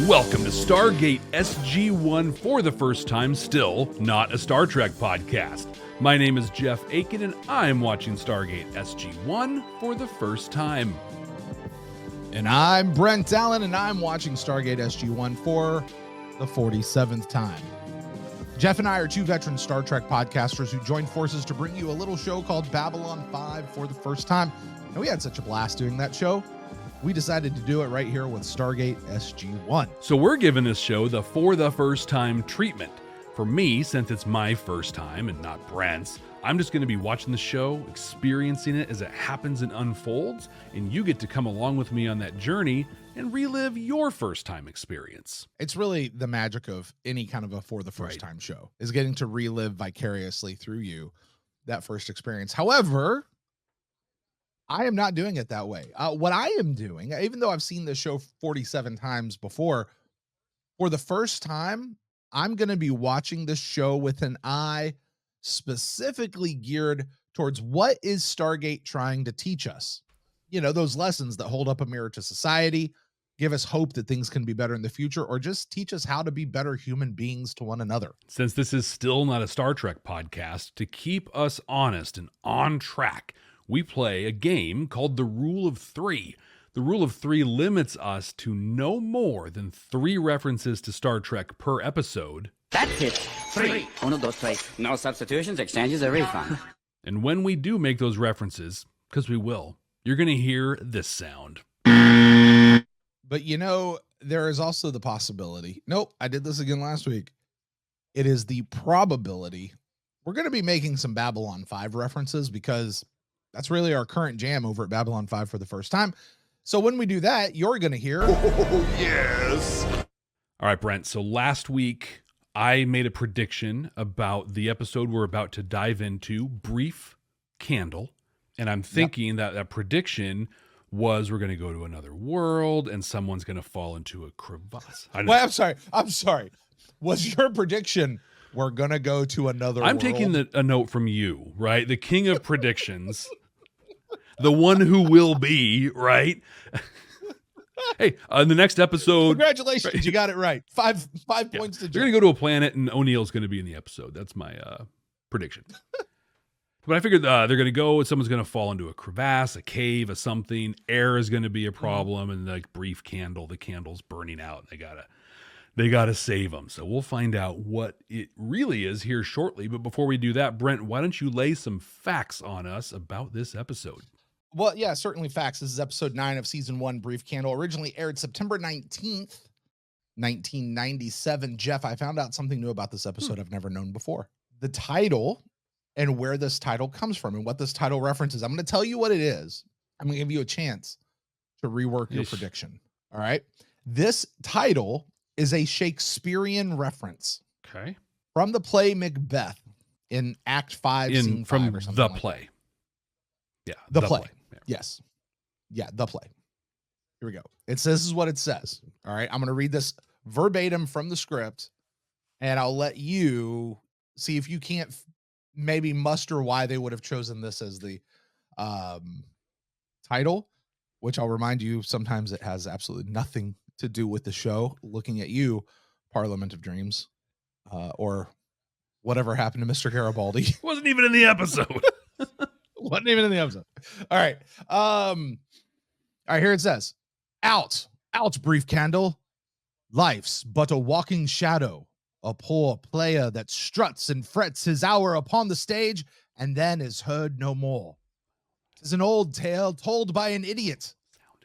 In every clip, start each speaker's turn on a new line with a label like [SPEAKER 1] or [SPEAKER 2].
[SPEAKER 1] Welcome to Stargate SG1 for the first time, still not a Star Trek podcast. My name is Jeff Aiken and I'm watching Stargate SG1 for the first time.
[SPEAKER 2] And I'm Brent Delenn and I'm watching Stargate SG1 for the 47th time. Jeff and I are two veteran Star Trek podcasters who joined forces to bring you a little show called Babylon 5 for the first time. And we had such a blast doing that show, we decided to do it right here with Stargate SG1.
[SPEAKER 1] So we're giving this show the for the first time treatment. For me, since it's my first time and not Brent's, I'm just going to be watching the show, experiencing it as it happens and unfolds, and you get to come along with me on that journey and relive your first time experience.
[SPEAKER 2] It's really the magic of any kind of a for the first time show, is getting to relive vicariously through you that first experience. However, I am not doing it that way. What I am doing, even though I've seen this show 47 times before, for the first time, I'm going to be watching this show with an eye specifically geared towards what is Stargate trying to teach us. You know, those lessons that hold up a mirror to society, give us hope that things can be better in the future, or just teach us how to be better human beings to one another.
[SPEAKER 1] Since this is still not a Star Trek podcast, to keep us honest and on track, we play a game called the Rule of Three. The Rule of Three limits us to no more than 3 references to Star Trek per episode.
[SPEAKER 3] That's it. 3. 1, 2, 3. No substitutions, exchanges, or refund.
[SPEAKER 1] And when we do make those references, because we will, you're going to hear this sound.
[SPEAKER 2] But you know, there is also the possibility. Nope, I did this again last week. It is the probability we're going to be making some Babylon 5 references because that's really our current jam over at Babylon 5 for the first time. So when we do that, you're going to hear...
[SPEAKER 1] Oh, yes. All right, Brent. So last week, I made a prediction about the episode we're about to dive into, Brief Candle. And I'm thinking that prediction was we're going to go to another world and someone's going to fall into a crevasse.
[SPEAKER 2] Wait, I'm sorry. Was your prediction we're going to go to another world?
[SPEAKER 1] I'm taking a note from you, right? The king of predictions. The one who will be, right? Hey, in the next episode...
[SPEAKER 2] Congratulations, right? You got it right. Five points to Jeff.
[SPEAKER 1] You're going to go to a planet and O'Neill's going to be in the episode. That's my prediction. But I figured they're going to go, someone's going to fall into a crevasse, a cave, a something. Air is going to be a problem, and like brief candle, the candle's burning out. They gotta save them. So we'll find out what it really is here shortly. But before we do that, Brent, why don't you lay some facts on us about this episode?
[SPEAKER 2] Well, yeah, certainly facts. This is episode 9 of season 1, Brief Candle. Originally aired September 19th, 1997. Jeff, I found out something new about this episode I've never known before. The title and where this title comes from and what this title references. I'm going to tell you what it is. I'm going to give you a chance to rework your prediction. All right. This title is a Shakespearean reference.
[SPEAKER 1] Okay.
[SPEAKER 2] From the play Macbeth in Act 5, Scene 5 or something.
[SPEAKER 1] The
[SPEAKER 2] like
[SPEAKER 1] play.
[SPEAKER 2] That.
[SPEAKER 1] Yeah.
[SPEAKER 2] The play. Yeah. Yes. Yeah, the play. Here we go. This is what it says. All right. I'm going to read this verbatim from the script, and I'll let you see if you can't maybe muster why they would have chosen this as the title, which I'll remind you, sometimes it has absolutely nothing to do with the show. Looking at you, Parliament of Dreams, or whatever happened to Mr. Garibaldi.
[SPEAKER 1] Wasn't even in the episode.
[SPEAKER 2] Wasn't even in the episode. All right. All right, here it says, out, brief candle. Life's but a walking shadow, a poor player that struts and frets his hour upon the stage and then is heard no more. 'Tis an old tale told by an idiot,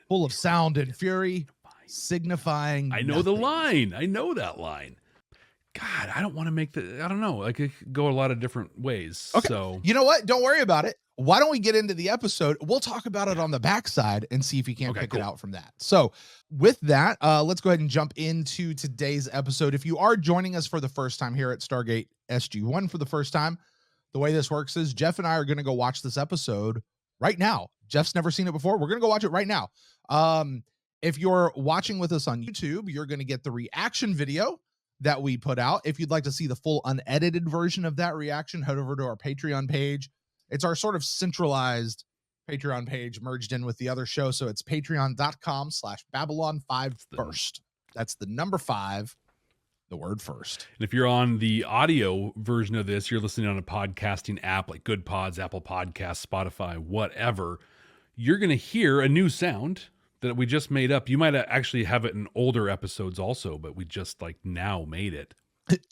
[SPEAKER 2] full of sound and fury, signifying
[SPEAKER 1] I know
[SPEAKER 2] nothing.
[SPEAKER 1] the line. I know that line. God, I don't want to make I don't know. Like it could go a lot of different ways.
[SPEAKER 2] Okay.
[SPEAKER 1] So
[SPEAKER 2] you know what? Don't worry about it. Why don't we get into the episode? We'll talk about it on the backside and see if you can't pick it out from that. So with that, let's go ahead and jump into today's episode. If you are joining us for the first time here at Stargate SG1 for the first time, the way this works is Jeff and I are going to go watch this episode right now. Jeff's never seen it before. We're going to go watch it right now. If you're watching with us on YouTube, you're going to get the reaction video that we put out. If you'd like to see the full unedited version of that reaction, head over to our Patreon page. It's our sort of centralized Patreon page merged in with the other show. So it's patreon.com/Babylon5 first. That's the number 5, the word first.
[SPEAKER 1] And if you're on the audio version of this, you're listening on a podcasting app like Good Pods, Apple Podcasts, Spotify, whatever, you're going to hear a new sound that we just made up. You might actually have it in older episodes also, but we just like now made it.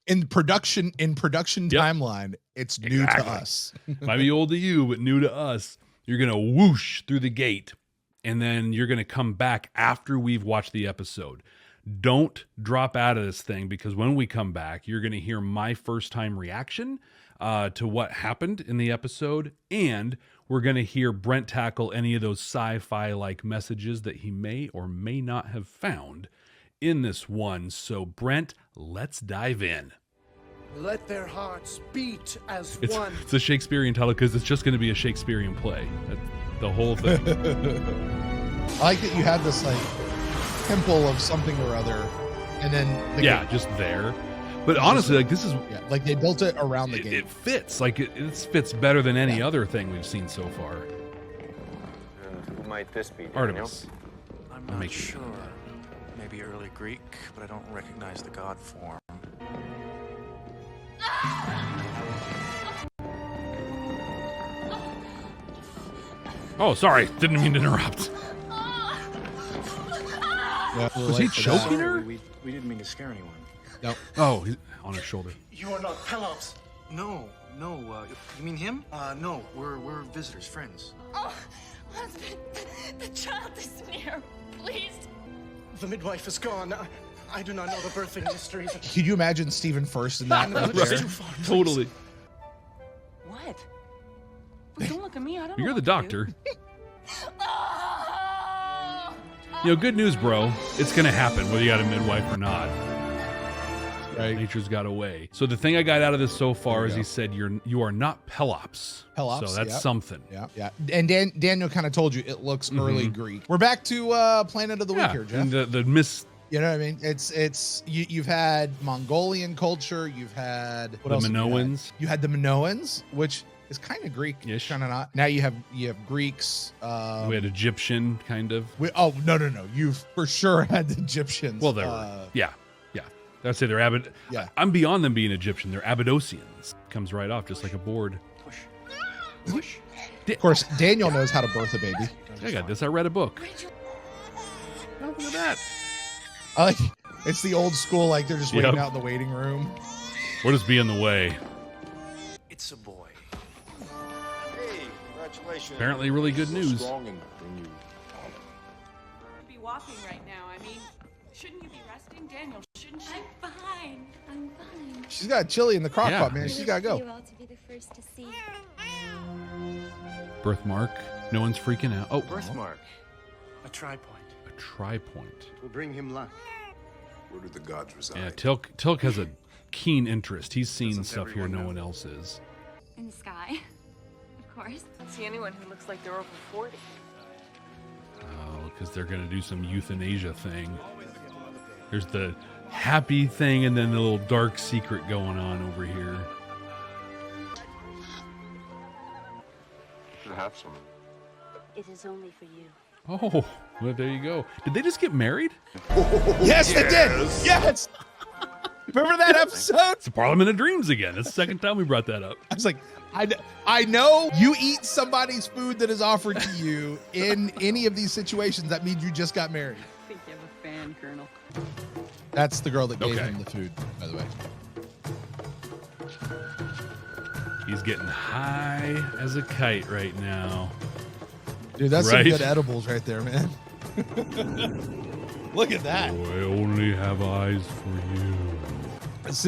[SPEAKER 2] In production timeline, it's new to us.
[SPEAKER 1] Might be old to you, but new to us. You're going to whoosh through the gate, and then you're going to come back after we've watched the episode. Don't drop out of this thing, because when we come back, you're going to hear my first time reaction to what happened in the episode, and we're going to hear Brent tackle any of those sci-fi like messages that he may or may not have found in this one. So Brent, let's dive in.
[SPEAKER 4] Let their hearts beat as
[SPEAKER 1] It's
[SPEAKER 4] one.
[SPEAKER 1] a Shakespearean title because it's just going to be a Shakespearean play. That's the whole thing.
[SPEAKER 2] I like that you have this like temple of something or other, and then the gate.
[SPEAKER 1] Just there. But honestly, like this is
[SPEAKER 2] like they built it around the gate.
[SPEAKER 1] It fits. Like it fits better than any other thing we've seen so far.
[SPEAKER 5] Who might this be, Daniel?
[SPEAKER 1] Artemis.
[SPEAKER 6] I'm not
[SPEAKER 1] Make
[SPEAKER 6] sure. Maybe early Greek, but I don't recognize the god form.
[SPEAKER 1] Oh, sorry. Didn't mean to interrupt. Was he choking her?
[SPEAKER 6] We didn't mean to scare anyone.
[SPEAKER 2] No.
[SPEAKER 1] Oh, he's on her shoulder.
[SPEAKER 4] You are not Pelops.
[SPEAKER 6] No. You mean him? No. We're visitors, friends.
[SPEAKER 7] Oh, husband, the child is near. Please.
[SPEAKER 4] The midwife is gone. I do not know the birthing mysteries.
[SPEAKER 2] Could you imagine Stephen First in that?
[SPEAKER 4] Right.
[SPEAKER 2] Right.
[SPEAKER 4] Too far, please.
[SPEAKER 1] Totally.
[SPEAKER 7] What? Well, don't look at me. I don't know.
[SPEAKER 1] You're the
[SPEAKER 7] what to do.
[SPEAKER 1] doctor. You know, good news, bro. It's going to happen whether you got a midwife or not.
[SPEAKER 2] Right.
[SPEAKER 1] Nature's got a way. So the thing I got out of this so far is
[SPEAKER 2] go.
[SPEAKER 1] he said you are not Pelops.
[SPEAKER 2] Pelops,
[SPEAKER 1] So that's
[SPEAKER 2] yep.
[SPEAKER 1] something.
[SPEAKER 2] Yeah. And Daniel kind of told you it looks early Greek. We're back to Planet of the Week here, Jeff.
[SPEAKER 1] And the miss.
[SPEAKER 2] You know what I mean? It's you've had Mongolian culture. You've had what
[SPEAKER 1] The
[SPEAKER 2] else have you had?
[SPEAKER 1] Minoans.
[SPEAKER 2] You had the Minoans, which is kind of Greek-ish, kind of not. Now you have Greeks.
[SPEAKER 1] We had Egyptian kind of.
[SPEAKER 2] No. You've for sure had the Egyptians.
[SPEAKER 1] Well, they were. Yeah. I'd say they're Abid.
[SPEAKER 2] Yeah.
[SPEAKER 1] I'm beyond them being Egyptian. They're Abydosians. Comes right off, just like a board.
[SPEAKER 6] Push.
[SPEAKER 2] Of course, Daniel knows how to birth a baby.
[SPEAKER 1] I got this. I read a book. Oh, look at that.
[SPEAKER 2] I like it's the old school, like they're just waiting
[SPEAKER 1] Yep.
[SPEAKER 2] out in the waiting room.
[SPEAKER 1] What is be in the way?
[SPEAKER 6] It's a boy.
[SPEAKER 5] Hey, congratulations.
[SPEAKER 1] Apparently really good news.
[SPEAKER 5] Strong and bring you honor.
[SPEAKER 7] Be walking right now. I mean, shouldn't you be resting, Daniel? Shouldn't you? I'm fine.
[SPEAKER 8] I'm fine.
[SPEAKER 2] She's got chili in the crock
[SPEAKER 1] Yeah.
[SPEAKER 2] pot, man. She's got to
[SPEAKER 8] You
[SPEAKER 2] go.
[SPEAKER 8] all to be the first to see.
[SPEAKER 1] Birthmark. No one's freaking out. Oh,
[SPEAKER 5] Birthmark.
[SPEAKER 6] A tri-point.
[SPEAKER 1] a tri-point.
[SPEAKER 5] Will bring him luck. Where do the gods reside?
[SPEAKER 1] Yeah, Tilk has a keen interest. He's seen
[SPEAKER 5] Doesn't
[SPEAKER 1] stuff here
[SPEAKER 5] everyone
[SPEAKER 1] no
[SPEAKER 5] know?
[SPEAKER 1] one else is.
[SPEAKER 8] In the sky. Of course.
[SPEAKER 7] I don't see anyone who looks like they're over 40.
[SPEAKER 1] Oh, because they're going to do some euthanasia thing. There's the happy thing and then the little dark secret going on over here.
[SPEAKER 5] Should have some.
[SPEAKER 8] It is only for you.
[SPEAKER 1] Oh, well, there you go. Did they just get married?
[SPEAKER 2] Yes, they did. Yes. Remember that episode?
[SPEAKER 1] It's the Parliament of Dreams again. That's the second time we brought that up.
[SPEAKER 2] I was like, I know you eat somebody's food that is offered to you in any of these situations. That means you just got married.
[SPEAKER 7] I think you have a fan, Colonel.
[SPEAKER 2] That's the girl that gave
[SPEAKER 1] Okay.
[SPEAKER 2] him the food, by the way.
[SPEAKER 1] He's getting high as a kite right now.
[SPEAKER 2] Dude, that's
[SPEAKER 1] Right.
[SPEAKER 2] some good edibles right there, man. Look at that.
[SPEAKER 1] Oh, I only have eyes for you.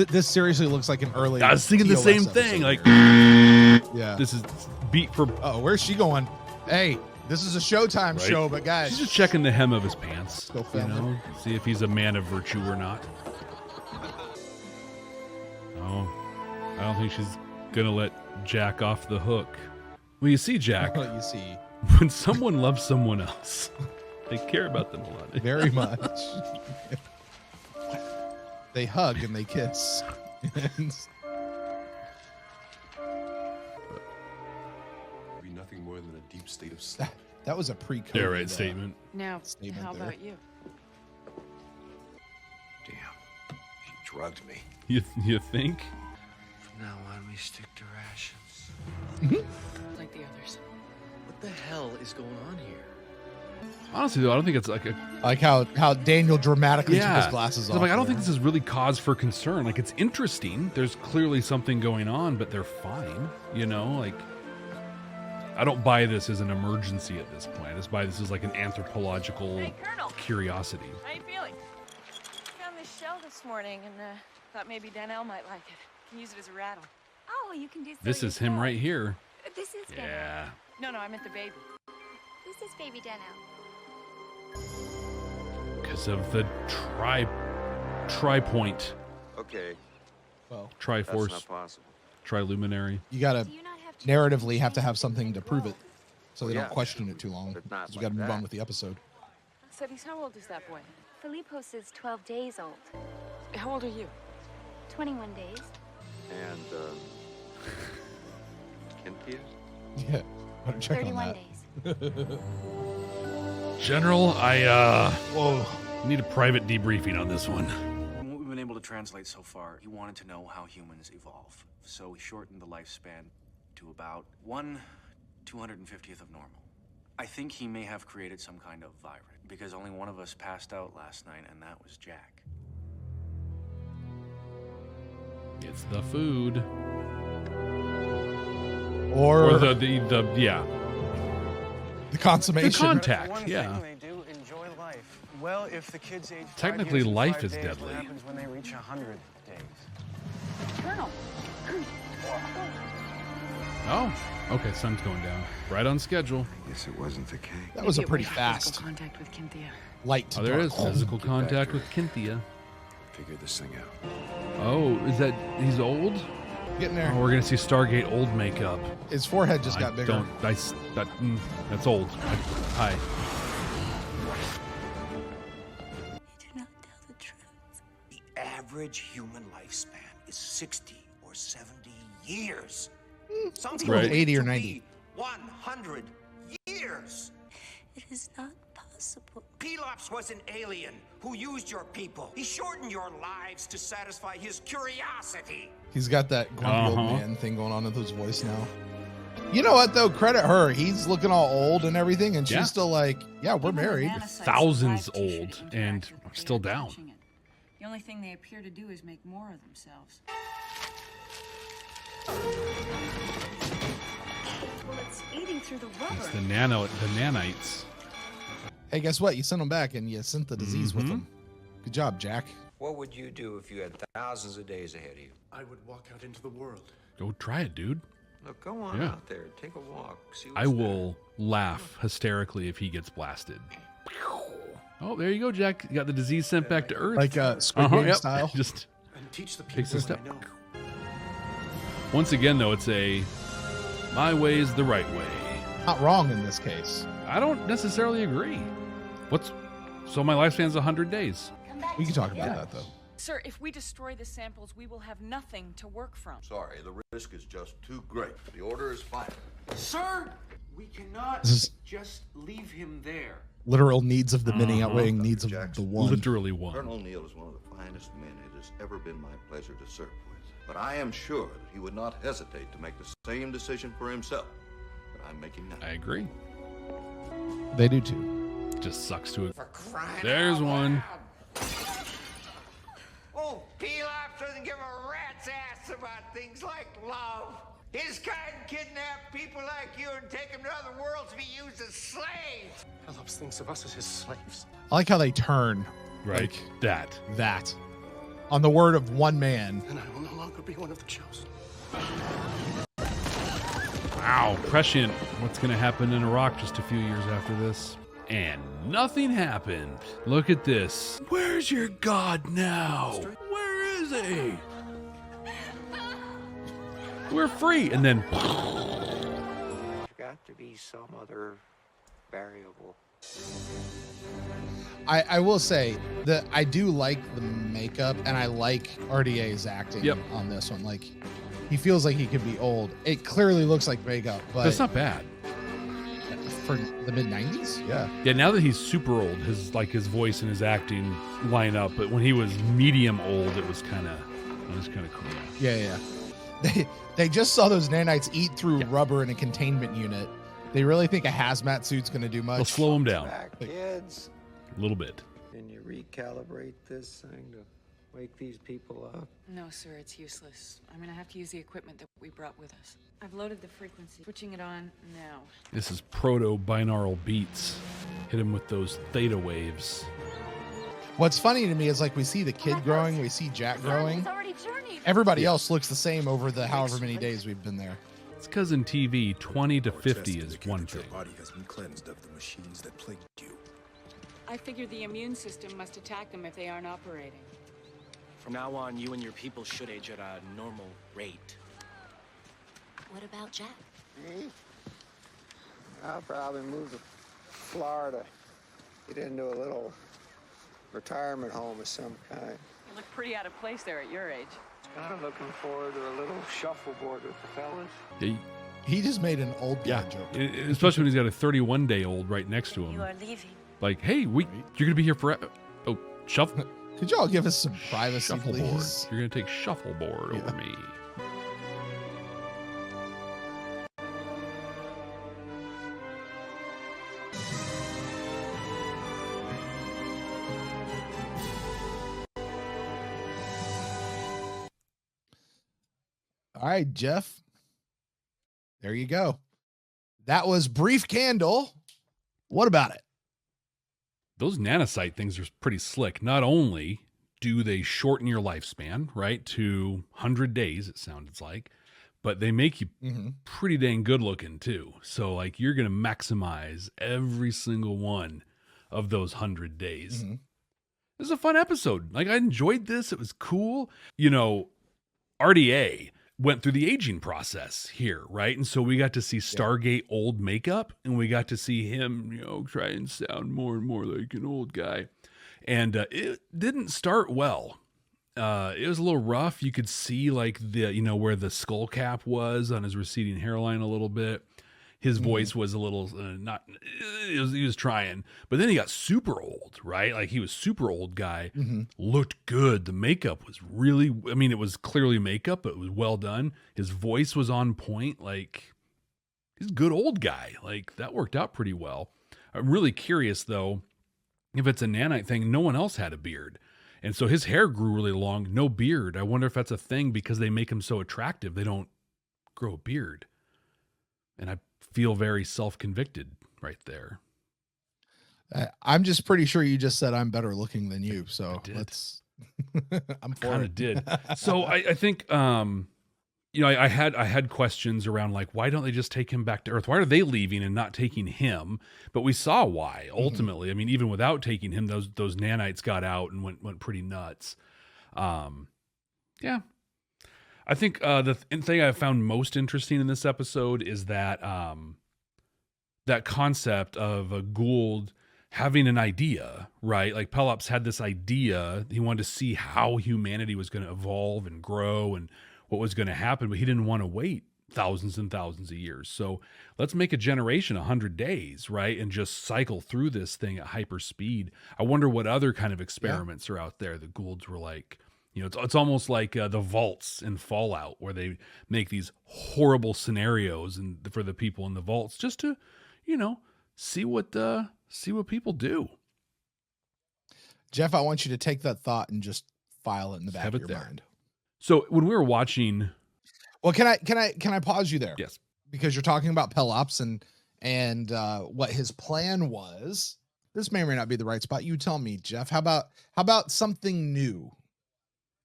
[SPEAKER 2] This seriously looks like an early.
[SPEAKER 1] I was thinking the
[SPEAKER 2] TOS
[SPEAKER 1] same
[SPEAKER 2] episode
[SPEAKER 1] thing. Like,
[SPEAKER 2] here. Yeah.
[SPEAKER 1] this is beat for.
[SPEAKER 2] Oh, where's she going? Hey, this is a Showtime
[SPEAKER 1] Right.
[SPEAKER 2] show, but guys,
[SPEAKER 1] She's just checking the hem of his pants.
[SPEAKER 2] Still
[SPEAKER 1] You
[SPEAKER 2] filming.
[SPEAKER 1] know, see if he's a man of virtue or not. Oh, I don't think she's gonna let Jack off the hook. Well, you see, Jack,
[SPEAKER 2] you see,
[SPEAKER 1] when someone loves someone else, they care about them a lot.
[SPEAKER 2] very much. They hug and they kiss.
[SPEAKER 5] Be nothing more than a deep state of sleep.
[SPEAKER 2] That was a pre-COVID
[SPEAKER 1] Yeah, right. Statement.
[SPEAKER 7] Now,
[SPEAKER 2] Statement
[SPEAKER 7] how
[SPEAKER 2] there.
[SPEAKER 7] about you?
[SPEAKER 5] drugged me.
[SPEAKER 1] You think?
[SPEAKER 6] From now on, we stick to rations.
[SPEAKER 7] Like the others.
[SPEAKER 6] What the hell is going on here?
[SPEAKER 1] Honestly, though, I don't think it's like a
[SPEAKER 2] Like how Daniel dramatically took his glasses
[SPEAKER 1] 'Cause
[SPEAKER 2] off.
[SPEAKER 1] I'm like, I don't
[SPEAKER 2] there.
[SPEAKER 1] think this is really cause for concern. Like, it's interesting. There's clearly something going on, but they're fine. You know, like, I don't buy this as an emergency at this point. I just buy this as like an anthropological
[SPEAKER 7] Hey, Colonel.
[SPEAKER 1] curiosity.
[SPEAKER 7] How you feeling? Found this shell this morning and thought maybe Nathanael might like it. Can use it as a rattle.
[SPEAKER 8] Oh, you can do so
[SPEAKER 1] This is him
[SPEAKER 8] yourself.
[SPEAKER 1] right here.
[SPEAKER 8] This is Daniel.
[SPEAKER 1] Yeah.
[SPEAKER 7] No, I meant the baby.
[SPEAKER 8] This is baby Daniel.
[SPEAKER 1] Because of the tri-point,
[SPEAKER 5] Okay,
[SPEAKER 2] Well,
[SPEAKER 5] that's
[SPEAKER 1] triforce,
[SPEAKER 5] not possible.
[SPEAKER 1] triluminary.
[SPEAKER 2] you gotta
[SPEAKER 8] Do you not have
[SPEAKER 2] narratively have to have something to prove it, so they
[SPEAKER 5] Well,
[SPEAKER 2] don't
[SPEAKER 5] yeah,
[SPEAKER 2] question it too long.
[SPEAKER 5] but not
[SPEAKER 2] 'Cause we
[SPEAKER 5] like
[SPEAKER 2] gotta move on
[SPEAKER 5] that.
[SPEAKER 2] with the episode.
[SPEAKER 7] Sebby's, how old is that boy?
[SPEAKER 8] Filipos is 12 days old.
[SPEAKER 7] How old are you?
[SPEAKER 8] 21 days.
[SPEAKER 5] And, Cynthia?
[SPEAKER 2] Yeah, better check on
[SPEAKER 8] 31
[SPEAKER 2] that.
[SPEAKER 8] days.
[SPEAKER 1] General, I
[SPEAKER 2] Whoa.
[SPEAKER 1] need a private debriefing on this one.
[SPEAKER 6] From what we've been able to translate so far, he wanted to know how humans evolve. So he shortened the lifespan to about 1/250th of normal. I think he may have created some kind of virus, because only one of us passed out last night, and that was Jack.
[SPEAKER 1] It's the food.
[SPEAKER 2] Or,
[SPEAKER 1] Or the yeah.
[SPEAKER 2] the consummation.
[SPEAKER 1] The contact,
[SPEAKER 4] One
[SPEAKER 1] yeah.
[SPEAKER 4] thing they do, enjoy life. Well, if the kids age 5
[SPEAKER 1] Technically,
[SPEAKER 4] years and
[SPEAKER 1] life
[SPEAKER 4] 5
[SPEAKER 1] is
[SPEAKER 4] days,
[SPEAKER 1] deadly.
[SPEAKER 4] What happens when they reach 100 days?
[SPEAKER 7] Colonel.
[SPEAKER 1] Oh, okay. Sun's going down. Right on schedule.
[SPEAKER 5] I guess it wasn't the case.
[SPEAKER 2] That was a pretty
[SPEAKER 7] Physical
[SPEAKER 2] fast
[SPEAKER 7] contact with Cynthia.
[SPEAKER 2] light to
[SPEAKER 1] Oh, there
[SPEAKER 2] dark.
[SPEAKER 1] is physical contact with Cynthia.
[SPEAKER 5] Figure this thing out.
[SPEAKER 1] Oh, is that he's old?
[SPEAKER 2] Getting there.
[SPEAKER 1] Oh, we're gonna see Stargate old makeup.
[SPEAKER 2] His forehead just
[SPEAKER 1] I
[SPEAKER 2] got bigger.
[SPEAKER 1] That's old. Hi.
[SPEAKER 8] You do not tell the truth.
[SPEAKER 9] The average human lifespan is 60 or 70 years. Some
[SPEAKER 2] people live 80 or 90.
[SPEAKER 9] 100 years.
[SPEAKER 8] It is not possible.
[SPEAKER 9] Pelops was an alien who used your people. He shortened your lives to satisfy his curiosity.
[SPEAKER 2] He's got that grumpy old
[SPEAKER 1] Uh-huh.
[SPEAKER 2] man thing going on with his voice now. You know what though? Credit her. He's looking all old and everything, and she's
[SPEAKER 1] Yeah.
[SPEAKER 2] still like, "Yeah, we're married."
[SPEAKER 1] Thousands old, and I'm still down.
[SPEAKER 7] The only thing they appear to do is make more of themselves.
[SPEAKER 8] Well, it's eating through the rubber.
[SPEAKER 1] It's the nanites.
[SPEAKER 2] Hey, guess what? You sent them back, and you sent the disease with
[SPEAKER 1] Mhm.
[SPEAKER 2] them. Good job, Jack.
[SPEAKER 9] What would you do if you had thousands of days ahead of you?
[SPEAKER 5] I would walk out into the world.
[SPEAKER 1] Go try it, dude.
[SPEAKER 9] Look, go on
[SPEAKER 1] Yeah.
[SPEAKER 9] out there. Take a walk. See
[SPEAKER 1] I
[SPEAKER 9] what's
[SPEAKER 1] will laugh hysterically if he gets blasted. Oh, there you go, Jack. You got the disease sent back to Earth.
[SPEAKER 2] Like Squid Game
[SPEAKER 1] yep.
[SPEAKER 2] style.
[SPEAKER 1] Just
[SPEAKER 5] And teach the
[SPEAKER 1] Takes a
[SPEAKER 5] people
[SPEAKER 1] step.
[SPEAKER 5] I know.
[SPEAKER 1] once again, though, it's a my way's the right way.
[SPEAKER 2] Not wrong in this case.
[SPEAKER 1] I don't necessarily agree. So my lifespan's 100 days.
[SPEAKER 2] We can talk about that though.
[SPEAKER 7] Sir, if we destroy the samples, we will have nothing to work from.
[SPEAKER 10] Sorry, the risk is just too great. The order is final.
[SPEAKER 6] Sir, we cannot
[SPEAKER 2] This is
[SPEAKER 6] just leave him there.
[SPEAKER 2] literal needs of the many outweighing
[SPEAKER 10] Dr.
[SPEAKER 2] needs of
[SPEAKER 10] Jackson.
[SPEAKER 2] the one.
[SPEAKER 1] Literally one.
[SPEAKER 10] Colonel Neal is one of the finest men it has ever been my pleasure to serve with. But I am sure that he would not hesitate to make the same decision for himself that I'm making now.
[SPEAKER 1] I agree.
[SPEAKER 2] They do too.
[SPEAKER 1] Just sucks to it.
[SPEAKER 9] For crying
[SPEAKER 1] There's
[SPEAKER 9] out
[SPEAKER 1] one.
[SPEAKER 9] loud. Oh, Pelops doesn't give a rat's ass about things like love. His kind kidnap people like you and take them to other worlds to be used as slaves.
[SPEAKER 5] Pelops thinks of us as his slaves.
[SPEAKER 2] I like how they turn
[SPEAKER 1] Right.
[SPEAKER 2] like
[SPEAKER 1] That.
[SPEAKER 2] that on the word of one man.
[SPEAKER 5] And I will no longer be one of the chosen.
[SPEAKER 1] Wow. Prescient. What's going to happen in Iraq just a few years after this? And nothing happened. Look at this. Where's your God now? Where is he? We're free. And then
[SPEAKER 9] There's got to be some other variable.
[SPEAKER 2] I will say that I do like the makeup and I like RDA's acting
[SPEAKER 1] Yep.
[SPEAKER 2] on this one. Like he feels like he could be old. It clearly looks like makeup, but
[SPEAKER 1] that's not bad.
[SPEAKER 2] for the mid 90s. Yeah.
[SPEAKER 1] Yeah, now that he's super old, his voice and his acting line up. But when he was medium old, it was kind of cool.
[SPEAKER 2] Yeah. They just saw those nanites eat through rubber in a containment unit. They really think a hazmat suit's going to do much?
[SPEAKER 1] They'll slow him down
[SPEAKER 11] Kids,
[SPEAKER 1] a little bit.
[SPEAKER 11] can you recalibrate this thing to wake these people up?
[SPEAKER 7] No, sir, it's useless. I'm gonna have to use the equipment that we brought with us. I've loaded the frequency. Switching it on now.
[SPEAKER 1] This is proto-binaural beats. Hit him with those theta waves.
[SPEAKER 2] What's funny to me is like we see the kid growing, we see Jack growing. Everybody else looks the same over the however many days we've been there.
[SPEAKER 1] It's because in TV, 20 to 50 is one thing.
[SPEAKER 5] Your body has been cleansed of the machines that plagued you.
[SPEAKER 7] I figured the immune system must attack them if they aren't operating.
[SPEAKER 6] From now on, you and your people should age at a normal rate.
[SPEAKER 8] What about Jack?
[SPEAKER 11] Me? I'll probably move to Florida. Get into a little retirement home of some kind.
[SPEAKER 7] You look pretty out of place there at your age.
[SPEAKER 11] I'm looking forward to a little shuffleboard with the fellas.
[SPEAKER 1] Yeah,
[SPEAKER 2] He just made an old guy joke.
[SPEAKER 1] especially when he's got a 31-day-old right next to him.
[SPEAKER 8] You are leaving.
[SPEAKER 1] Like, hey, you're gonna be here forever. Oh, shuffle.
[SPEAKER 2] Could y'all give us some privacy,
[SPEAKER 1] Shuffleboard.
[SPEAKER 2] please?
[SPEAKER 1] You're gonna take shuffleboard over me.
[SPEAKER 2] All right, Jeff. There you go. That was Brief Candle. What about it?
[SPEAKER 1] Those nanosite things are pretty slick. Not only do they shorten your lifespan, right, to 100 days, it sounds like, but they make you pretty dang good looking too. So, like, you're going to maximize every single one of those 100 days. It was a fun episode. Like, I enjoyed this. It was cool. You know, RDA went through the aging process here, right? And so we got to see Stargate old makeup, and we got to see him, you know, try and sound more and more like an old guy. And it didn't start well. It was a little rough. You could see like the, you know, where the skull cap was on his receding hairline a little bit. His voice was a little he was trying, but then he got super old, right? Like he was super old guy, looked good. The makeup was really, I mean, it was clearly makeup, but it was well done. His voice was on point. Like he's a good old guy. Like that worked out pretty well. I'm really curious though, if it's a nanite thing, no one else had a beard. And so his hair grew really long, no beard. I wonder if that's a thing because they make him so attractive. They don't grow a beard. And I feel very self-convicted right there.
[SPEAKER 2] I'm just pretty sure you just said I'm better looking than you. So let's, I'm for
[SPEAKER 1] kind
[SPEAKER 2] it.
[SPEAKER 1] of did. So I think, you know, I had questions around like, why don't they just take him back to Earth? Why are they leaving and not taking him? But we saw why ultimately. I mean, even without taking him, those nanites got out and went pretty nuts. Yeah. I think the thing I found most interesting in this episode is that that concept of a Gould having an idea, right? Like Pelops had this idea. He wanted to see how humanity was going to evolve and grow and what was going to happen, but he didn't want to wait thousands and thousands of years. So let's make a generation 100 days, right? And just cycle through this thing at hyper speed. I wonder what other kind of experiments are out there that Goulds were like. You know, it's almost like the vaults in Fallout where they make these horrible scenarios and for the people in the vaults just to, you know, see what people do.
[SPEAKER 2] Jeff, I want you to take that thought and just file it in the back of your mind.
[SPEAKER 1] So when we were watching,
[SPEAKER 2] well, can I pause you there?
[SPEAKER 1] Yes,
[SPEAKER 2] because you're talking about Pelops and what his plan was. This may or may not be the right spot. You tell me, Jeff. How about something new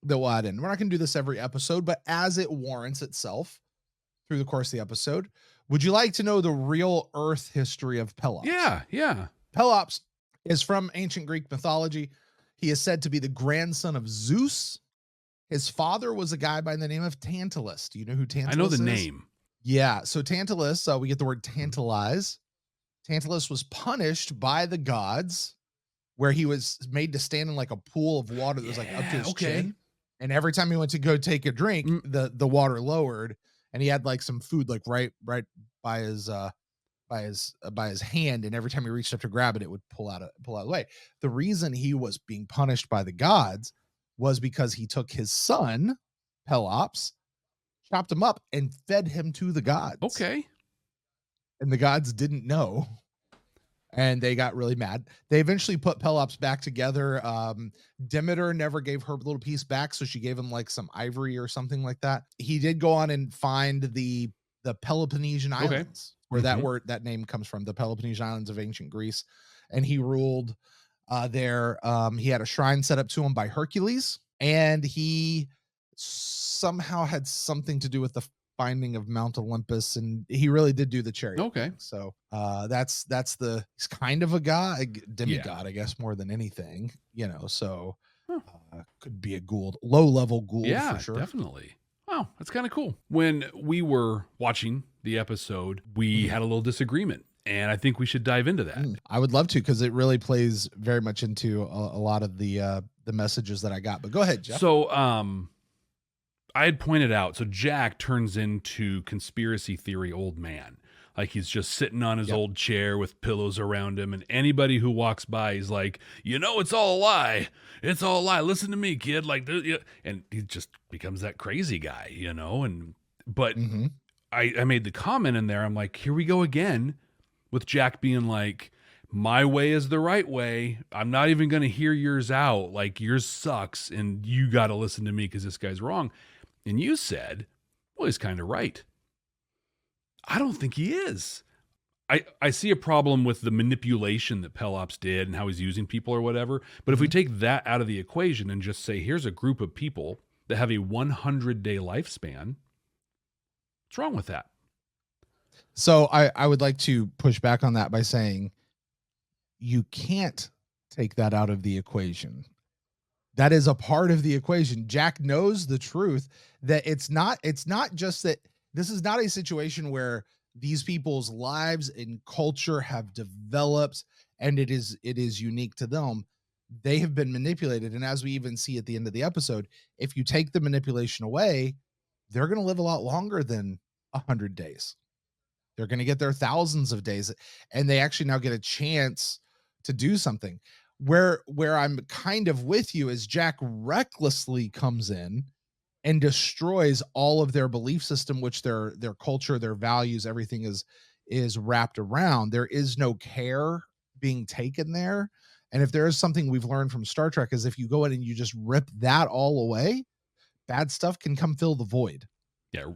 [SPEAKER 2] that we'll add in? We're not going to do this every episode, but as it warrants itself through the course of the episode, would you like to know the real Earth history of Pelops?
[SPEAKER 1] Yeah.
[SPEAKER 2] Pelops is from ancient Greek mythology. He is said to be the grandson of Zeus. His father was a guy by the name of Tantalus. Do you know who Tantalus is?
[SPEAKER 1] I know the name.
[SPEAKER 2] Yeah. So Tantalus, we get the word tantalize. Tantalus was punished by the gods where he was made to stand in like a pool of water that was like up to his chin. And every time he went to go take a drink, the water lowered, and he had like some food like right by his by his hand, and every time he reached up to grab it, it would pull out of the way. The reason he was being punished by the gods was because he took his son, Pelops, chopped him up, and fed him to the gods.
[SPEAKER 1] Okay.
[SPEAKER 2] And the gods didn't know. And they got really mad. They eventually put Pelops back together. Demeter never gave her little piece back, so she gave him like some ivory or something like that. He did go on and find the Peloponnesian Islands, where that name comes from, the Peloponnesian Islands of ancient Greece. And he ruled there. He had a shrine set up to him by Hercules, and he somehow had something to do with the finding of Mount Olympus, and he really did do the chariot.
[SPEAKER 1] Okay.
[SPEAKER 2] Thing. So he's kind of a god, demigod, I guess, more than anything, so could be a Gould, low level Gould, for sure.
[SPEAKER 1] Definitely. Wow, that's kind of cool. When we were watching the episode, we had a little disagreement, and I think we should dive into that.
[SPEAKER 2] I would love to, because it really plays very much into a lot of the messages that I got. But go ahead, Jeff.
[SPEAKER 1] So, I had pointed out, so Jack turns into conspiracy theory old man. Like he's just sitting on his old chair with pillows around him, and anybody who walks by, he's like, it's all a lie. It's all a lie. Listen to me, kid. Like, and he just becomes that crazy guy, But I made the comment in there. I'm like, here we go again with Jack being like, my way is the right way. I'm not even going to hear yours out. Like, yours sucks, and you got to listen to me because this guy's wrong. And you said, well, he's kind of right. I don't think he is. I see a problem with the manipulation that Pelops did and how he's using people or whatever. But if we take that out of the equation and just say, here's a group of people that have a 100-day lifespan, what's wrong with that?
[SPEAKER 2] So I would like to push back on that by saying you can't take that out of the equation. That is a part of the equation. Jack knows the truth that it's not just that this is not a situation where these people's lives and culture have developed and it is unique to them. They have been manipulated. And as we even see at the end of the episode, if you take the manipulation away, they're going to live a lot longer than 100 days. They're going to get their thousands of days, and they actually now get a chance to do something. Where I'm kind of with you is Jack recklessly comes in and destroys all of their belief system, which their culture, their values, everything is wrapped around. There is no care being taken there. And if there is something we've learned from Star Trek, is if you go in and you just rip that all away, bad stuff can come fill the void.
[SPEAKER 1] Yeah.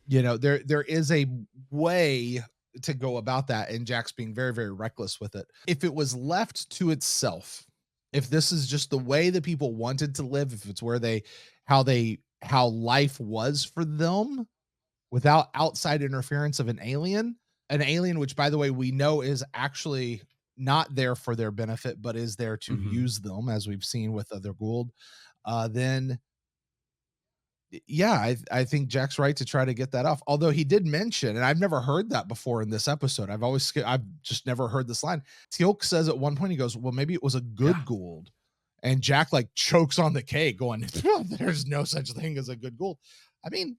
[SPEAKER 2] There is a way to go about that, and Jack's being very, very reckless with it. If it was left to itself, if this is just the way that people wanted to live, if it's where how life was for them without outside interference of an alien, which, by the way, we know is actually not there for their benefit, but is there to use them, as we've seen with other Gould, then yeah, I think Jack's right to try to get that off. Although he did mention, and I've never heard that before in this episode. I've just never heard this line. Teal'c says at one point, he goes, well, maybe it was a good Gould. And Jack like chokes on the cake going, there's no such thing as a good Gould. I mean,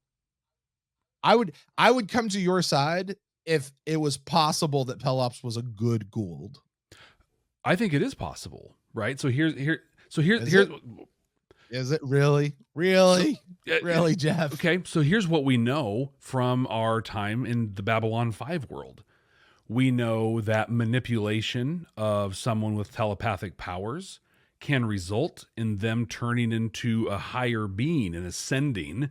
[SPEAKER 2] I would come to your side if it was possible that Pelops was a good Gould.
[SPEAKER 1] I think it is possible, right? So here's
[SPEAKER 2] is it really? Really, Jeff?
[SPEAKER 1] Okay, so here's what we know from our time in the Babylon 5 world. We know that manipulation of someone with telepathic powers can result in them turning into a higher being and ascending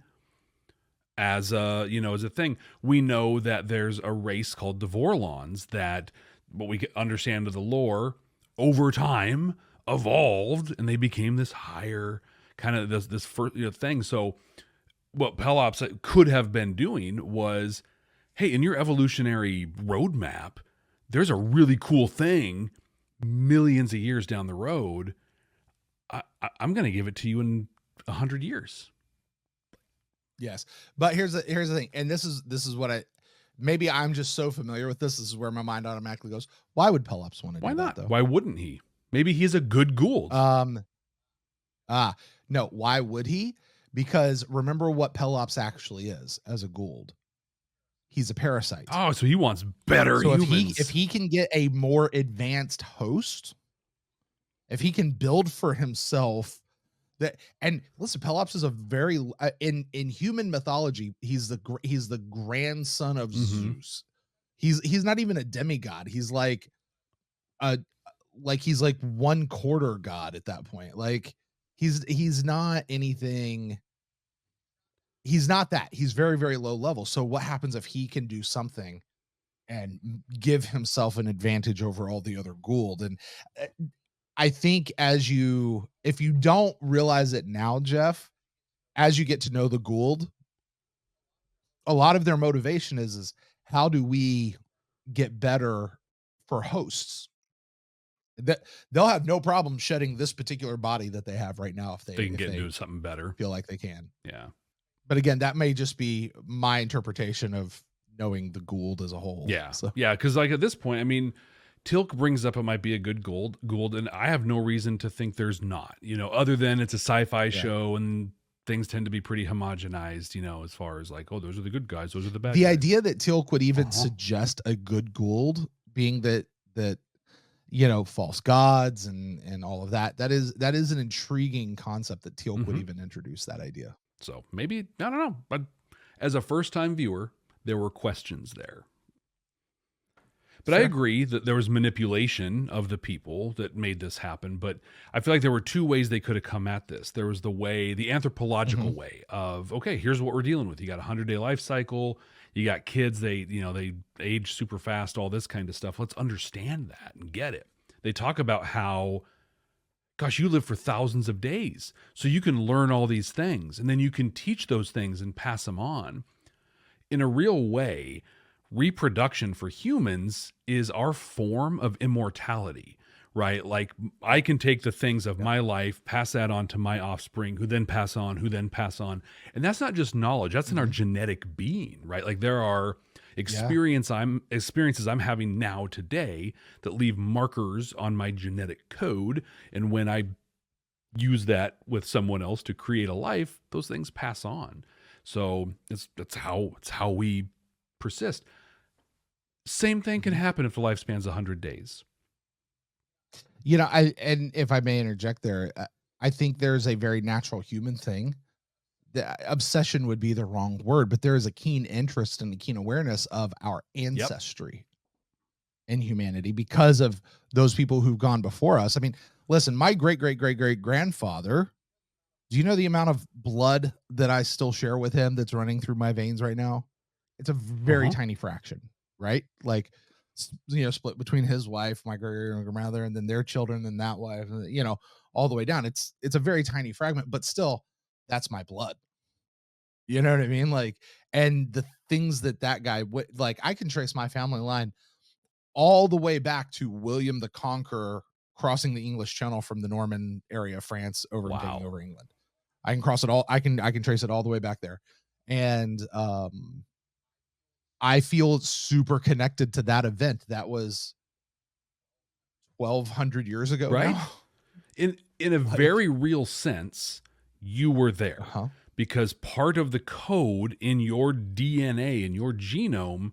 [SPEAKER 1] as a thing. We know that there's a race called the Vorlons that, what we understand of the lore, over time evolved and they became this higher kind of this first thing. So what Pelops could have been doing was, hey, in your evolutionary roadmap, there's a really cool thing millions of years down the road. I'm going to give it to you in 100 years.
[SPEAKER 2] Yes. But here's the thing. And this is what maybe I'm just so familiar with this. This is where my mind automatically goes. Why would Pelops want to do that? Why not?
[SPEAKER 1] Why wouldn't he? Maybe he's a good Gould.
[SPEAKER 2] No, why would he? Because remember what Pelops actually is as a Gould. he's a parasite.
[SPEAKER 1] Oh, so he wants better
[SPEAKER 2] So
[SPEAKER 1] humans.
[SPEAKER 2] if he can get a more advanced host, if he can build for himself that, and listen, Pelops is a very in human mythology, he's the grandson of Zeus. He's not even a demigod. He's like he's like 1/4 god at that point. Like he's not anything. He's not that. He's very, very low level. So what happens if he can do something and give himself an advantage over all the other Gould? And I think if you don't realize it now, Jeff, as you get to know the Gould, a lot of their motivation is how do we get better for hosts? That they'll have no problem shedding this particular body that they have right now if they
[SPEAKER 1] can get into something better.
[SPEAKER 2] Feel like they can.
[SPEAKER 1] Yeah.
[SPEAKER 2] But again, that may just be my interpretation of knowing the Gould as a whole.
[SPEAKER 1] Yeah.
[SPEAKER 2] So.
[SPEAKER 1] Yeah. Cause like at this point, I mean, Teal'c brings up it might be a good Gould, and I have no reason to think there's not, other than it's a sci-fi show and things tend to be pretty homogenized, as far as like, oh, those are the good guys, those are the bad
[SPEAKER 2] guys.
[SPEAKER 1] The
[SPEAKER 2] idea that Teal'c would even suggest a good Gould, being that false gods and all of that is an intriguing concept that Teal'c would even introduce that idea.
[SPEAKER 1] So maybe, I don't know, but as a first-time viewer, there were questions there. But I agree that there was manipulation of the people that made this happen. But I feel like there were two ways they could have come at this. There was the anthropological way of, okay, here's what we're dealing with. You got a 100-day life cycle. You got kids. They age super fast, all this kind of stuff. Let's understand that and get it. They talk about how, gosh, you live for thousands of days. So you can learn all these things. And then you can teach those things and pass them on. In a real way, reproduction for humans is our form of immortality, right? Like I can take the things of my life, pass that on to my offspring, who then pass on. And that's not just knowledge, that's in our genetic being, right? Like there are experiences I'm having now today that leave markers on my genetic code. And when I use that with someone else to create a life, those things pass on. So it's how we persist. Same thing can happen if the lifespan's 100 days.
[SPEAKER 2] And if I may interject there, I think there's a very natural human thing. The obsession would be the wrong word, but there is a keen interest and a keen awareness of our ancestry in humanity because of those people who've gone before us. I mean, listen, my great-great-great-great-grandfather, do you know the amount of blood that I still share with him that's running through my veins right now? It's a very tiny fraction. Right? Like, split between his wife, my grandmother, and then their children and that wife, all the way down. It's a very tiny fragment, but still that's my blood. You know what I mean? Like, and the things that guy would like, I can trace my family line all the way back to William the Conqueror crossing the English Channel from the Norman area of France and taking over England. I can cross it all. I can trace it all the way back there. And, I feel super connected to that event. That was 1,200 years ago,
[SPEAKER 1] right?
[SPEAKER 2] Now.
[SPEAKER 1] In a very real sense, you were there because part of the code in your DNA in your genome,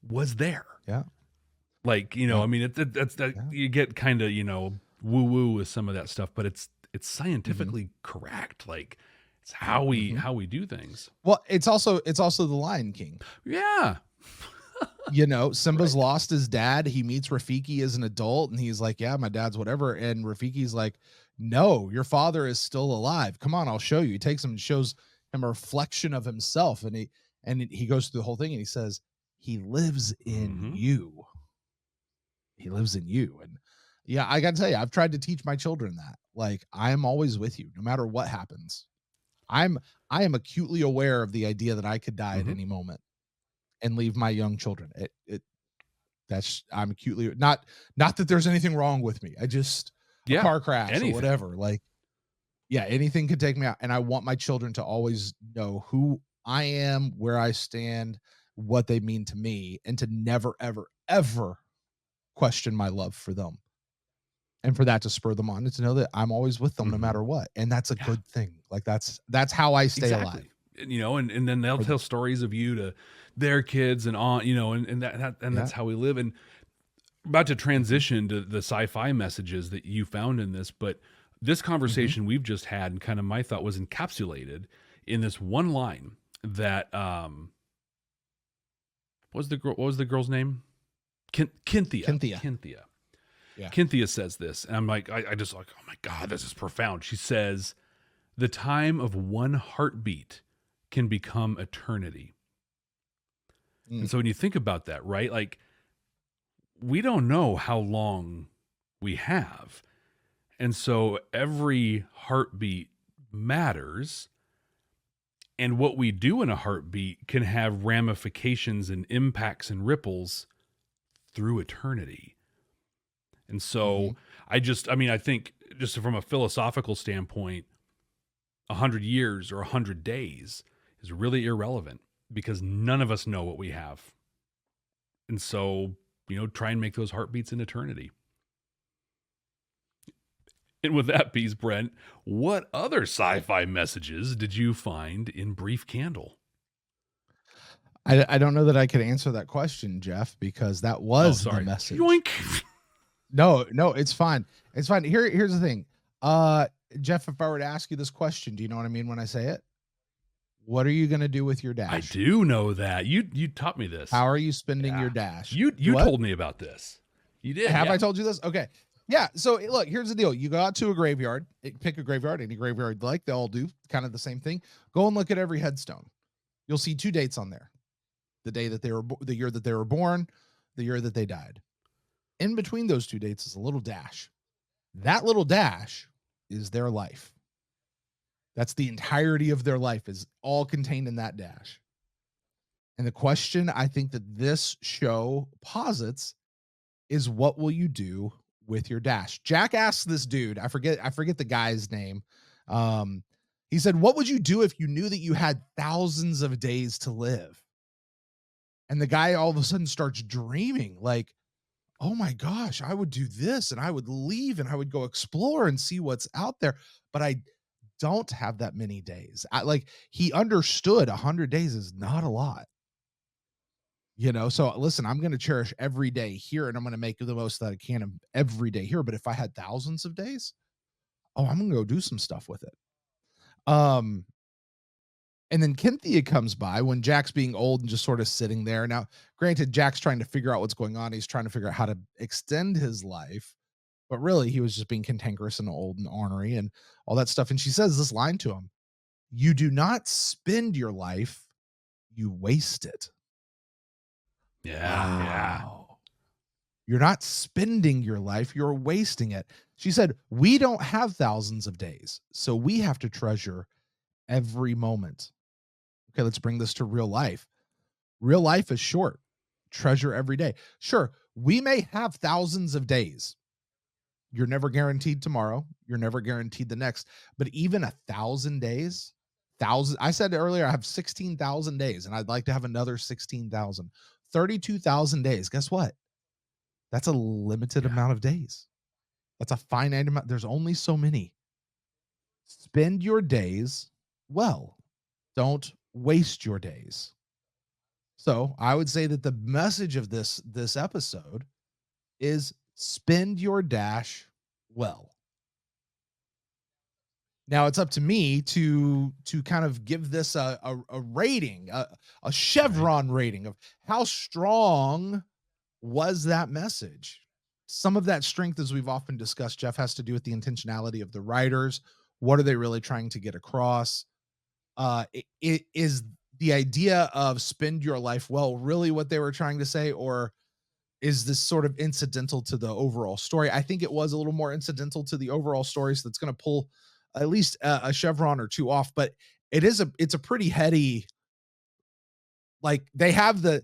[SPEAKER 1] was there.
[SPEAKER 2] Yeah,
[SPEAKER 1] like I mean, that's you get kind of woo woo with some of that stuff, but it's scientifically correct. Like. It's how we do things.
[SPEAKER 2] Well, it's also the Lion King.
[SPEAKER 1] Yeah.
[SPEAKER 2] Simba's lost his dad. He meets Rafiki as an adult and he's like, yeah, my dad's whatever. And Rafiki's like, no, your father is still alive. Come on, I'll show you. He takes him and shows him a reflection of himself. And he goes through the whole thing and he says, he lives in you. He lives in you. And yeah, I got to tell you, I've tried to teach my children that. Like, I am always with you, no matter what happens. I am acutely aware of the idea that I could die at any moment and leave my young children. I'm acutely not that there's anything wrong with me. I just a car crash or whatever. Like, anything could take me out. And I want my children to always know who I am, where I stand, what they mean to me, and to never, ever, ever question my love for them. And for that to spur them on and to know that I'm always with them no matter what. And that's a good thing. Like that's how I stay alive.
[SPEAKER 1] and then they'll tell stories of you to their kids and on, and that's how we live. And about to transition to the sci-fi messages that you found in this, but this conversation we've just had and kind of my thought was encapsulated in this one line that, what was the girl's name? Cynthia. Yeah. Cynthia says this, and I'm like, I just like, oh my God, this is profound. She says, the time of one heartbeat can become eternity. And so when you think about that, right? Like, we don't know how long we have. And so every heartbeat matters. And what we do in a heartbeat can have ramifications and impacts and ripples through eternity. And so I think just from a philosophical standpoint, 100 years or 100 days is really irrelevant because none of us know what we have. And so, try and make those heartbeats in eternity. And with that piece, Brent, what other sci-fi messages did you find in Brief Candle?
[SPEAKER 2] I don't know that I could answer that question, Jeff, because that was the message.
[SPEAKER 1] Yoink.
[SPEAKER 2] No, it's fine. It's fine. Here's the thing. Jeff, if I were to ask you this question, do you know what I mean when I say it? What are you going to do with your dash?
[SPEAKER 1] I do know that. You taught me this.
[SPEAKER 2] How are you spending your dash?
[SPEAKER 1] You told me about this. You did.
[SPEAKER 2] Have I told you this? Okay. Yeah. So look, here's the deal. You go out to a graveyard, pick a graveyard, any graveyard you like. They all do kind of the same thing. Go and look at every headstone. You'll see 2 dates on there. The day that they were, the year that they were born, the year that they died. In between those 2 dates is a little dash. That little dash is their life. That's the entirety of their life is all contained in that dash. And the question I think that this show posits is, what will you do with your dash? Jack asked this dude, I forget the guy's name. He said, what would you do if you knew that you had thousands of days to live? And the guy all of a sudden starts dreaming like, oh my gosh, I would do this and I would leave and I would go explore and see what's out there. But I don't have that many days. He understood 100 days is not a lot. So listen, I'm going to cherish every day here and I'm going to make the most that I can of every day here. But if I had thousands of days, I'm going to go do some stuff with it. And then Cynthia comes by when Jack's being old and just sort of sitting there. Now, granted, Jack's trying to figure out what's going on. He's trying to figure out how to extend his life. But really, he was just being cantankerous and old and ornery and all that stuff. And she says this line to him: you do not spend your life, you waste it.
[SPEAKER 1] Yeah.
[SPEAKER 2] Wow. You're not spending your life, you're wasting it. She said, we don't have thousands of days, so we have to treasure every moment. Okay, let's bring this to real life. Real life is short. Treasure every day. Sure, we may have thousands of days. You're never guaranteed tomorrow. You're never guaranteed the next. But even 1,000 days, I said earlier, I have 16,000 days, and I'd like to have another 16,000. 32,000 days. Guess what? That's a limited amount of days. That's a finite amount. There's only so many. Spend your days well. Don't waste your days. So I would say that the message of this episode is spend your dash well. Now it's up to me to kind of give this a rating, a chevron rating of how strong was that message. Some of that strength, as we've often discussed, Jeff, has to do with the intentionality of the writers. What are they really trying to get across? It is the idea of spend your life well really what they were trying to say, or is this sort of incidental to the overall story? I think it was a little more incidental to the overall story, so that's going to pull at least a chevron or two off. But it's a pretty heady, like they have the,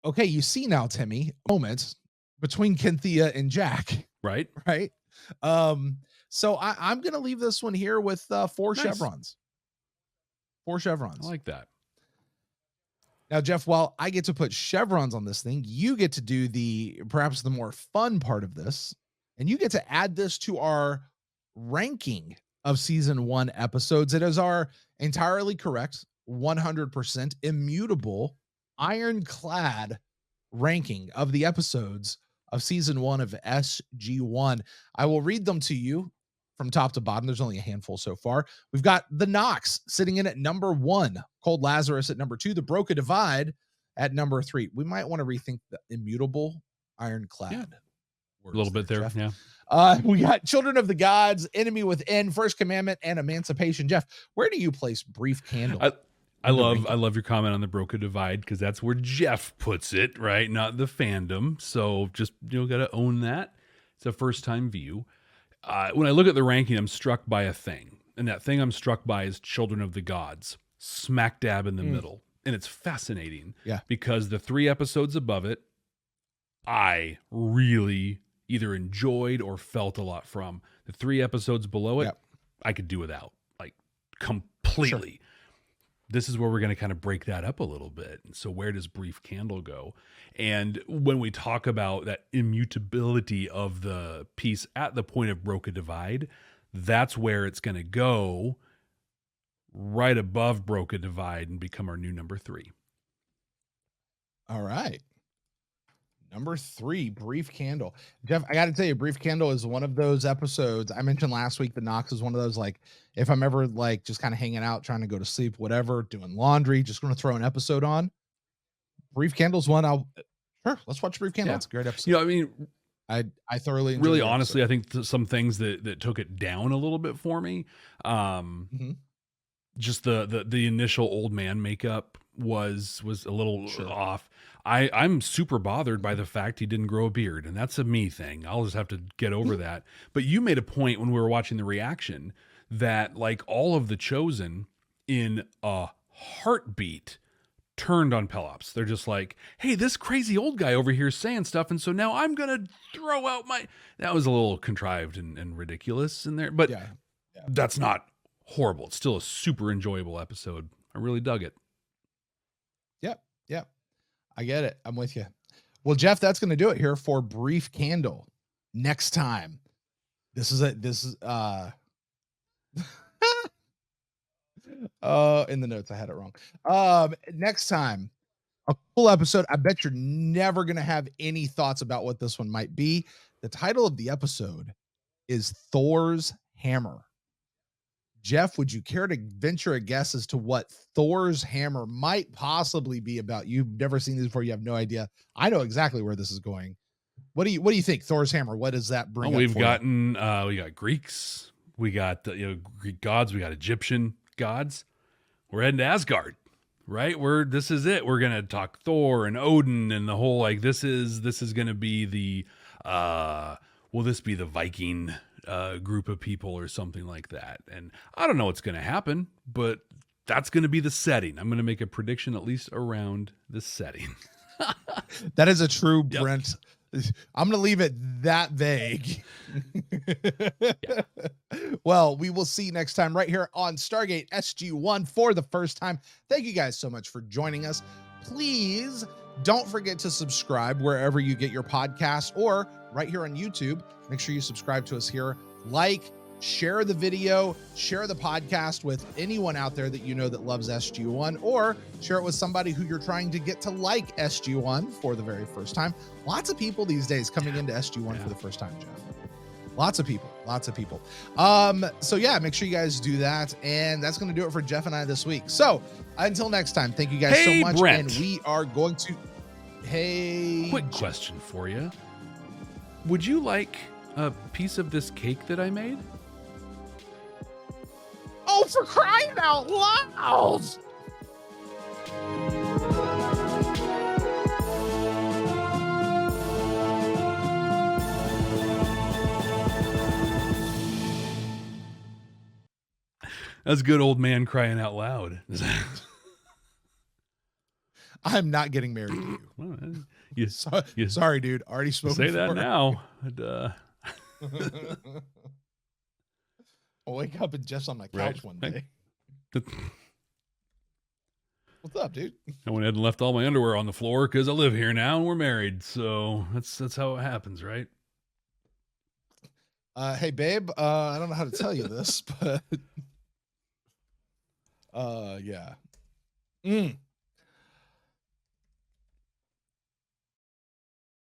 [SPEAKER 2] okay, you see now, Timmy, moment between Cynthia and Jack.
[SPEAKER 1] Right.
[SPEAKER 2] So I'm going to leave this one here with 4
[SPEAKER 1] Nice.
[SPEAKER 2] chevrons. 4 chevrons.
[SPEAKER 1] I like that.
[SPEAKER 2] Now, Jeff, while I get to put chevrons on this thing, you get to do perhaps the more fun part of this, and you get to add this to our ranking of season 1 episodes. It is our entirely correct 100% immutable, ironclad ranking of the episodes of season 1 of SG1. I will read them to you from top to bottom. There's only a handful so far. We've got The Knox sitting in at number 1, Cold Lazarus at number 2, The Broca Divide at number 3. We might want to rethink the immutable, ironclad.
[SPEAKER 1] Yeah.
[SPEAKER 2] A
[SPEAKER 1] little bit there,
[SPEAKER 2] Jeff.
[SPEAKER 1] yeah.
[SPEAKER 2] We got Children of the Gods, Enemy Within, First Commandment, and Emancipation. Jeff, where do you place Brief Candle?
[SPEAKER 1] I love your comment on the Broca Divide, because that's where Jeff puts it, right? Not the fandom. So just, got to own that. It's a first time view. When I look at the ranking, I'm struck by a thing. And that thing I'm struck by is Children of the Gods, smack dab in the middle. And it's fascinating.
[SPEAKER 2] Yeah.
[SPEAKER 1] Because the 3 episodes above it, I really either enjoyed or felt a lot from. The 3 episodes below it, I could do without, like, completely. Sure. This is where we're going to kind of break that up a little bit. And so where does Brief Candle go? And when we talk about that immutability of the piece at the point of Broca Divide, that's where it's going to go, right above Broca Divide, and become our new number 3.
[SPEAKER 2] All right. Number 3, Brief Candle. Jeff, I got to tell you, Brief Candle is one of those episodes. I mentioned last week that Knox is one of those, like, if I'm ever like just kind of hanging out, trying to go to sleep, whatever, doing laundry, just going to throw an episode on. Brief Candle's one. Sure, let's watch Brief Candle.
[SPEAKER 1] Yeah.
[SPEAKER 2] It's a great episode.
[SPEAKER 1] I mean,
[SPEAKER 2] I thoroughly enjoyed
[SPEAKER 1] really
[SPEAKER 2] the
[SPEAKER 1] honestly,
[SPEAKER 2] episode.
[SPEAKER 1] I think some things that took it down a little bit for me. Just the initial old man makeup was a little off. I'm super bothered by the fact he didn't grow a beard, and that's a me thing. I'll just have to get over that. But you made a point when we were watching the reaction that, like, all of the Chosen in a heartbeat turned on Pelops. They're just like, hey, this crazy old guy over here is saying stuff, and so now I'm gonna throw out my... That was a little contrived and ridiculous in there, but that's not horrible. It's still a super enjoyable episode. I really dug it.
[SPEAKER 2] Yep. I get it. I'm with you. Well, Jeff, that's going to do it here for Brief Candle. Next time. This is in the notes, I had it wrong. Next time, a cool episode. I bet you're never going to have any thoughts about what this one might be. The title of the episode is Thor's Hammer. Jeff, would you care to venture a guess as to what Thor's Hammer might possibly be about? You've never seen this before. You have no idea. I know exactly where this is going. What do you think? Thor's Hammer. What does that bring?
[SPEAKER 1] We got Greeks. We got Greek gods. We got Egyptian gods. We're heading to Asgard, right? This is it. We're gonna talk Thor and Odin and the whole, like, this is gonna be the will this be the Viking group of people or something like that? And I don't know what's going to happen, but that's going to be the setting. I'm going to make a prediction at least around the setting.
[SPEAKER 2] That is a true Brent. I'm going to leave it that vague. Well, we will see you next time right here on Stargate SG1 for the first time. Thank you guys so much for joining us. Please don't forget to subscribe wherever you get your podcasts, or right here on YouTube. Make sure you subscribe to us here. Like, share the video, share the podcast with anyone out there that you know that loves SG1, or share it with somebody who you're trying to get to like SG1 for the very first time. Lots of people these days coming into SG1 for the first time, Jeff. Lots of people. So yeah, make sure you guys do that. And that's going to do it for Jeff and I this week. So until next time, thank you guys so much.
[SPEAKER 1] Brent.
[SPEAKER 2] And we are going to,
[SPEAKER 1] quick question for you. Would you like a piece of this cake that I made?
[SPEAKER 2] Oh, for crying out loud!
[SPEAKER 1] That's good old man crying out loud.
[SPEAKER 2] I'm not getting married to you. Sorry, dude. Already spoken.
[SPEAKER 1] Say that now.
[SPEAKER 2] I'll wake up and Jeff's on my couch one day. What's up, dude?
[SPEAKER 1] I went ahead and left all my underwear on the floor because I live here now and we're married. So that's how it happens, right?
[SPEAKER 2] Hey, babe. I don't know how to tell you this, but yeah. Mm.